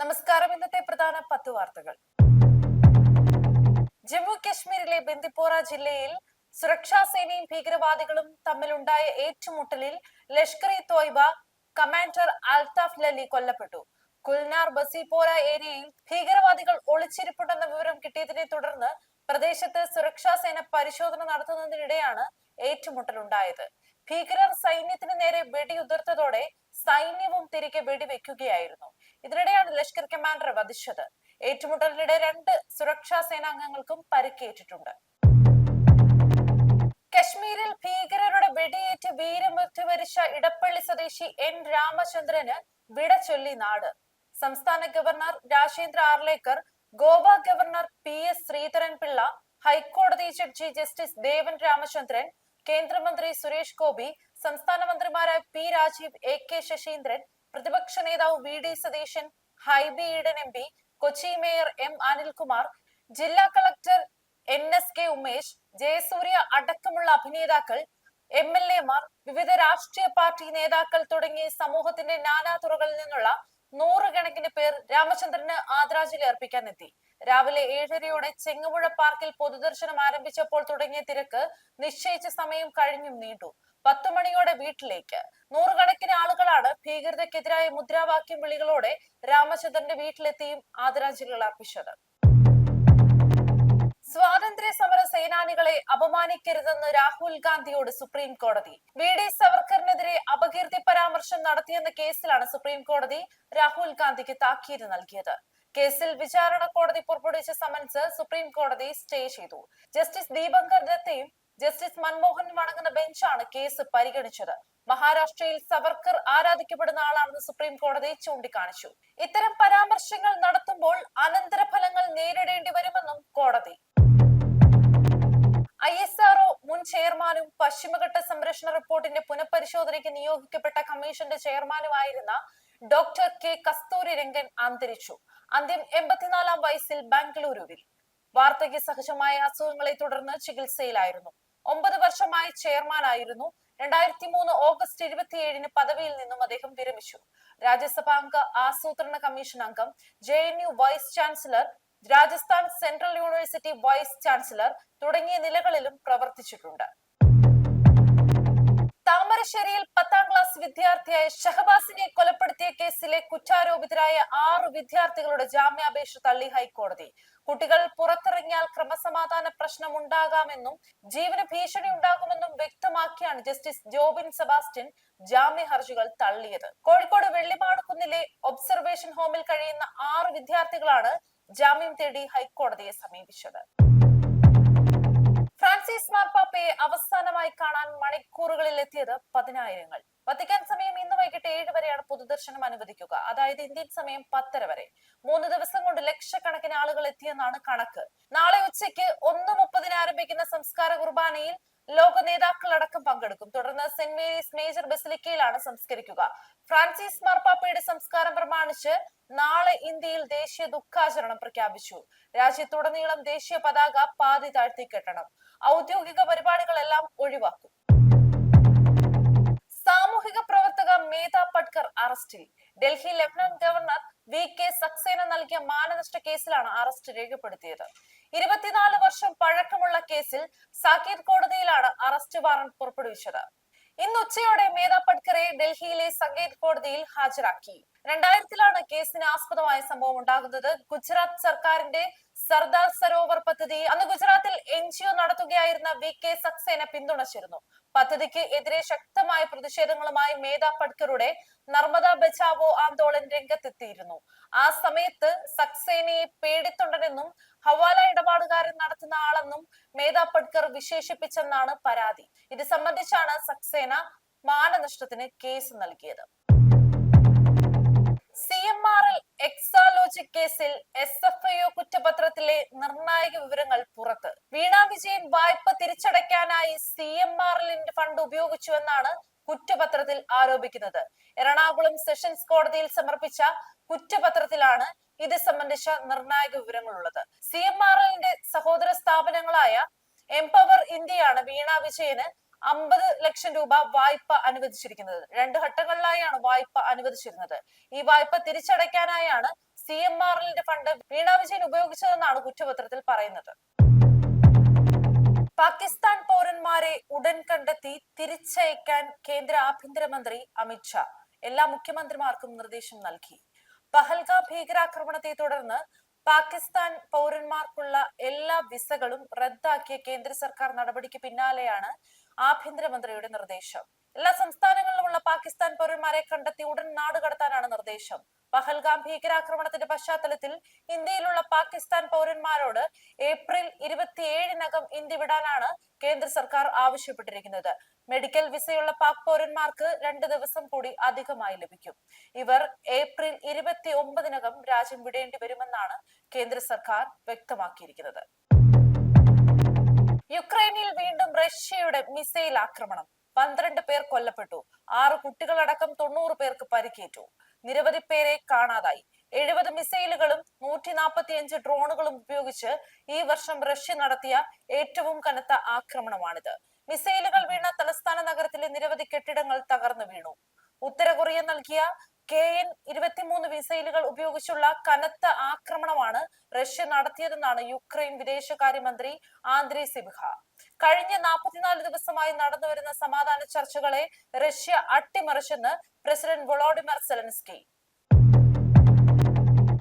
നമസ്കാരം. ഇന്നത്തെ പ്രധാന 10 വാർത്തകൾ. ജമ്മു കശ്മീരിലെ ബന്ദിപ്പോറ ജില്ലയിൽ സുരക്ഷാ സേനയും ഭീകരവാദികളും തമ്മിലുണ്ടായ ഏറ്റുമുട്ടലിൽ ലഷ്കർ ഇ തോയ്ബ കമാൻഡർ അൽതാഫ് ലലി കൊല്ലപ്പെട്ടു. കുൽനാർ ബസിപോര ഏരിയയിൽ ഭീകരവാദികൾ ഒളിച്ചിരിപ്പുണ്ടെന്ന വിവരം കിട്ടിയതിനെ തുടർന്ന് പ്രദേശത്ത് സുരക്ഷാ സേന പരിശോധന നടത്തുന്നതിനിടെയാണ് ഏറ്റുമുട്ടലുണ്ടായത്. ഭീകരർ സൈന്യത്തിന് നേരെ വെടിയുതിർത്തതോടെ സൈന്യവും തിരികെ വെടിവെക്കുകയായിരുന്നു. ഇതിനിടെയാണ് ലഷ്കർ കമാൻഡറെ വധിച്ചത്. ഏറ്റുമുട്ടലിനിടെ 2 സുരക്ഷാ സേനാംഗങ്ങൾക്കും പരിക്കേറ്റിട്ടുണ്ട്. കശ്മീരിൽ ഭീകരരുടെ വെടിയേറ്റ് വീരമൃത്യു വരിച്ച ഇടപ്പള്ളി സ്വദേശി എൻ രാമചന്ദ്രന് വിട ചൊല്ലി നാട്. സംസ്ഥാന governor Rajendra Arlekar, Goa governor PS Sreedharan Pillai, ഹൈക്കോടതി ജഡ്ജി ജസ്റ്റിസ് ദേവൻ രാമചന്ദ്രൻ, കേന്ദ്രമന്ത്രി സുരേഷ് ഗോപി, സംസ്ഥാന മന്ത്രിമാരായ P രാജീവ്, AK ശശീന്ദ്രൻ, പ്രതിപക്ഷ നേതാവ് VD Satheesan, Hibi Eden MP, Kochi mayor M Anilkumar, ജില്ലാ കളക്ടർ NSK ഉമേഷ്, ജയസൂര്യ അടക്കമുള്ള അഭിനേതാക്കൾ, MLA മാർ, വിവിധ രാഷ്ട്രീയ പാർട്ടി നേതാക്കൾ തുടങ്ങി സമൂഹത്തിന്റെ നാനാതുറകളിൽ നിന്നുള്ള നൂറുകണക്കിന് പേർ രാമചന്ദ്രന് ആദരാഞ്ജലി അർപ്പിക്കാനെത്തി. രാവിലെ 7:30യോടെ ചെങ്ങമ്പുഴ പാർക്കിൽ പൊതുദർശനം ആരംഭിച്ചപ്പോൾ തുടങ്ങിയ തിരക്ക് നിശ്ചയിച്ച സമയം കഴിഞ്ഞും നീണ്ടു. 10 മണിയോടെ വീട്ടിലേക്ക്. നൂറുകണക്കിന് ആളുകളാണ് ഭീകരതയ്ക്കെതിരായ മുദ്രാവാക്യം വിളികളോടെ രാമചന്ദ്രന്റെ വീട്ടിലെത്തിയും ആദരാഞ്ജലികൾ അർപ്പിച്ചത്. സ്വാതന്ത്ര്യ സമര സേനാനികളെ അപമാനിക്കരുതെന്ന് രാഹുൽ ഗാന്ധിയോട് സുപ്രീം കോടതി. VD സവർക്കറിനെതിരെ അപകീർത്തി പരാമർശം നടത്തിയെന്ന കേസിലാണ് സുപ്രീം കോടതി രാഹുൽ ഗാന്ധിക്ക് താക്കീത് നൽകിയത്. കേസിൽ വിചാരണ കോടതി പുറപ്പെടുവിച്ച സമൻസ് സുപ്രീം കോടതി സ്റ്റേ ചെയ്തു. ജസ്റ്റിസ് ദീപങ്കർ ദത്തയും ജസ്റ്റിസ് മൻമോഹനും അടങ്ങുന്ന ബെഞ്ചാണ് കേസ് പരിഗണിച്ചത്. മഹാരാഷ്ട്രയിൽ സവർക്കർ ആരാധിക്കപ്പെടുന്ന ആളാണെന്ന് സുപ്രീം കോടതി ചൂണ്ടിക്കാണിച്ചു. ഇത്തരം പരാമർശങ്ങൾ നടത്തുമ്പോൾ അനന്തരഫലങ്ങൾ നേരിടേണ്ടി വരുമെന്നും കോടതി. ISRO മുൻ ചെയർമാനും പശ്ചിമഘട്ട സംരക്ഷണ റിപ്പോർട്ടിന്റെ പുനഃപരിശോധനയ്ക്ക് നിയോഗിക്കപ്പെട്ട കമ്മീഷന്റെ ചെയർമാനുമായിരുന്ന ഡോക്ടർ K കസ്തൂരി രംഗൻ അന്തരിച്ചു. അന്ത്യം 84-ാം വയസ്സിൽ ബംഗളൂരുവിൽ. വാർദ്ധക്യ സഹജമായ അസുഖങ്ങളെ തുടർന്ന് ചികിത്സയിലായിരുന്നു. 9 വർഷമായി ചെയർമാനായിരുന്നു. 2003 ഓഗസ്റ്റ് 27-ന് പദവിയിൽ നിന്നും അദ്ദേഹം വിരമിച്ചു. രാജ്യസഭാംഗ, ആസൂത്രണ കമ്മീഷൻ അംഗം, JNU vice chancellor, Rajasthan central university vice chancellor തുടങ്ങിയ നിലകളിലും പ്രവർത്തിച്ചിട്ടുണ്ട്. താമരശ്ശേരിയിൽ 10ാം ക്ലാസ് വിദ്യാർത്ഥിയായ ഷഹബാസിനെ കൊലപ്പെടുത്തിയ കേസിലെ കുറ്റാരോപിതരായ 6 വിദ്യാർത്ഥികളുടെ ജാമ്യാപേക്ഷ തള്ളി ഹൈക്കോടതി. കുട്ടികൾ പുറത്തിറങ്ങിയാൽ ക്രമസമാധാന പ്രശ്നം ഉണ്ടാകാമെന്നും ജീവന് ഭീഷണി ഉണ്ടാകുമെന്നും വ്യക്തമാക്കിയാണ് ജസ്റ്റിസ് ജോബിൻ സെബാസ്റ്റ്യൻ ജാമ്യ ഹർജികൾ തള്ളിയത്. കോഴിക്കോട് വെള്ളിമാടുകുന്നിലെ ഒബ്സർവേഷൻ ഹോമിൽ കഴിയുന്ന 6 വിദ്യാർത്ഥികളാണ് ജാമ്യം തേടി ഹൈക്കോടതിയെ സമീപിച്ചത്. ഫ്രാൻസിസ് മാർപ്പാപ്പയെ അവസാനമായി കാണാൻ മണിക്കൂറുകളിൽ എത്തിയത് 10,000. വത്തിക്കാൻ സമയം ഇന്ന് വൈകിട്ട് 7 വരെയാണ് പൊതുദർശനം അനുവദിക്കുക. അതായത് ഇന്ത്യൻ സമയം 10:30 വരെ. 3 ദിവസം കൊണ്ട് ലക്ഷക്കണക്കിന് ആളുകൾ എത്തിയെന്നാണ് കണക്ക്. നാളെ ഉച്ചയ്ക്ക് 1:30-ന് ആരംഭിക്കുന്ന സംസ്കാര കുർബാനയിൽ ലോക നേതാക്കൾ അടക്കം പങ്കെടുക്കും. തുടർന്ന് സെന്റ് മേരീസ് മേജർ ബസിലിക്കയിലാണ് സംസ്കരിക്കുക. ഫ്രാൻസിസ് മാർപ്പാപ്പയുടെ സംസ്കാരം പ്രമാണിച്ച് നാളെ ഇന്ത്യയിൽ ദേശീയ ദുഃഖാചരണം പ്രഖ്യാപിച്ചു. രാജ്യത്തുടനീളം ദേശീയ പതാക പാതി താഴ്ത്തിക്കെട്ടണം. ഔദ്യോഗിക പരിപാടികളെല്ലാം ഒഴിവാക്കും. സാമൂഹിക പ്രവർത്തക മേധ പട്കർ അറസ്റ്റിൽ. Delhi lieutenant governor VK Saxena നൽകിയ മാനനഷ്ട കേസിലാണ് അറസ്റ്റ് രേഖപ്പെടുത്തിയത്. 24 വർഷം പഴക്കമുള്ള കേസിൽ സാകേത് കോടതിയിലാണ് അറസ്റ്റ് വാറന്റ് പുറപ്പെടുവിച്ചത്. ഇന്ന് ഉച്ചയോടെ മേധ പട്കറെ ഡൽഹിയിലെ സകേത് കോടതിയിൽ ഹാജരാക്കി. 2000-ലാണ് കേസിന് ആസ്പദമായ സംഭവം ഉണ്ടാകുന്നത്. ഗുജറാത്ത് സർക്കാരിന്റെ സർദാർ സരോവർ പദ്ധതി അന്ന് ഗുജറാത്തിൽ NGO നടത്തുകയായിരുന്ന VK സക്സേന പിന്തുണച്ചിരുന്നു. പദ്ധതിക്ക് എതിരെ ശക്തമായ പ്രതിഷേധങ്ങളുമായി മേധ പട്കറുടെ നർമ്മദ ബച്ചാവോ ആന്തോളൻ രംഗത്തെത്തിയിരുന്നു. ആ സമയത്ത് സക്സേനയെ പേടിത്തൊണ്ടനെന്നും ഹവാല ഇടപാടുകാരൻ നടത്തുന്ന ആളെന്നും മേധ പട്കർ വിശേഷിപ്പിച്ചെന്നാണ് പരാതി. ഇത് സംബന്ധിച്ചാണ് സക്സേന മാനനഷ്ടത്തിന് കേസ് നൽകിയത്. CMRL എക്സാലോജിക് കേസിൽ SFIO കുറ്റപത്രത്തിലെ നിർണായക വിവരങ്ങൾ പുറത്ത്. വീണ വിജയൻ വായ്പ തിരിച്ചടയ്ക്കാനായി CMRLന്റെ ഫണ്ട് ഉപയോഗിച്ചുവെന്നാണ് കുറ്റപത്രത്തിൽ ആരോപിക്കുന്നത്. എറണാകുളം സെഷൻസ് കോടതിയിൽ സമർപ്പിച്ച കുറ്റപത്രത്തിലാണ് ഇത് സംബന്ധിച്ച നിർണായക വിവരങ്ങളുള്ളത്. CMRLന്റെ സഹോദര സ്ഥാപനങ്ങളായ എംപവർ ഇന്ത്യയാണ് വീണ വിജയന് 50 ലക്ഷം രൂപ വായ്പ അനുവദിച്ചിരിക്കുന്നത്. 2 ഘട്ടങ്ങളിലായാണ് വായ്പ അനുവദിച്ചിരുന്നത്. ഈ വായ്പ തിരിച്ചടയ്ക്കാനായാണ് CMRL ഫണ്ട് വീണ വിജയൻ ഉപയോഗിച്ചതെന്നാണ് കുറ്റപത്രത്തിൽ പറയുന്നത്. പാകിസ്ഥാൻ പൗരന്മാരെ ഉടൻ കണ്ടെത്തി തിരിച്ചയക്കാൻ കേന്ദ്ര ആഭ്യന്തരമന്ത്രി അമിത്ഷാ എല്ലാ മുഖ്യമന്ത്രിമാർക്കും നിർദ്ദേശം നൽകി. പഹൽഗാം ഭീകരാക്രമണത്തെ തുടർന്ന് പാകിസ്ഥാൻ പൗരന്മാർക്കുള്ള എല്ലാ വിസകളും റദ്ദാക്കിയ കേന്ദ്ര സർക്കാർ നടപടിക്ക് പിന്നാലെയാണ് ആഭ്യന്തരമന്ത്രിയുടെ നിർദ്ദേശം. എല്ലാ സംസ്ഥാനങ്ങളിലുമുള്ള പാകിസ്ഥാൻ പൗരന്മാരെ കണ്ടെത്തി ഉടൻ നാടുകടത്താനാണ് നിർദ്ദേശം. പഹൽഗാം ഭീകരാക്രമണത്തിന്റെ പശ്ചാത്തലത്തിൽ ഇന്ത്യയിലുള്ള പാകിസ്ഥാൻ പൗരന്മാരോട് ഏപ്രിൽ 27-നകം ഇന്ത്യ വിടാനാണ് കേന്ദ്ര സർക്കാർ ആവശ്യപ്പെട്ടിരിക്കുന്നത്. മെഡിക്കൽ വിസയുള്ള പാക് പൗരന്മാർക്ക് 2 ദിവസം കൂടി അധികമായി ലഭിക്കും. ഇവർ ഏപ്രിൽ 29-നകം രാജ്യം വിടേണ്ടി വരുമെന്നാണ് കേന്ദ്ര സർക്കാർ വ്യക്തമാക്കിയിരിക്കുന്നത്. യുക്രൈനിൽ വീണ്ടും റഷ്യയുടെ മിസൈൽ ആക്രമണം. 12 പേർ കൊല്ലപ്പെട്ടു. 6 കുട്ടികളടക്കം 90 പേർക്ക് പരിക്കേറ്റു. നിരവധി പേരെ കാണാതായി. 70 മിസൈലുകളും 145 ഡ്രോണുകളും ഉപയോഗിച്ച് ഈ വർഷം റഷ്യ നടത്തിയ ഏറ്റവും കനത്ത ആക്രമണമാണിത്. മിസൈലുകൾ വീണ തലസ്ഥാന നഗരത്തിലെ നിരവധി കെട്ടിടങ്ങൾ തകർന്നു വീണു. ഉത്തര കൊറിയ നൽകിയ KN-23 മിസൈലുകൾ ഉപയോഗിച്ചുള്ള കനത്ത ആക്രമണമാണ് റഷ്യ നടത്തിയതെന്നാണ് യുക്രൈൻ വിദേശകാര്യമന്ത്രി ആന്ദ്രി സിബിഹ. കഴിഞ്ഞ 44 ദിവസമായി നടന്നുവരുന്ന സമാധാന ചർച്ചകളെ റഷ്യ അട്ടിമറിച്ചെന്ന് പ്രസിഡന്റ് വൊളോഡിമർ സെലൻസ്കി.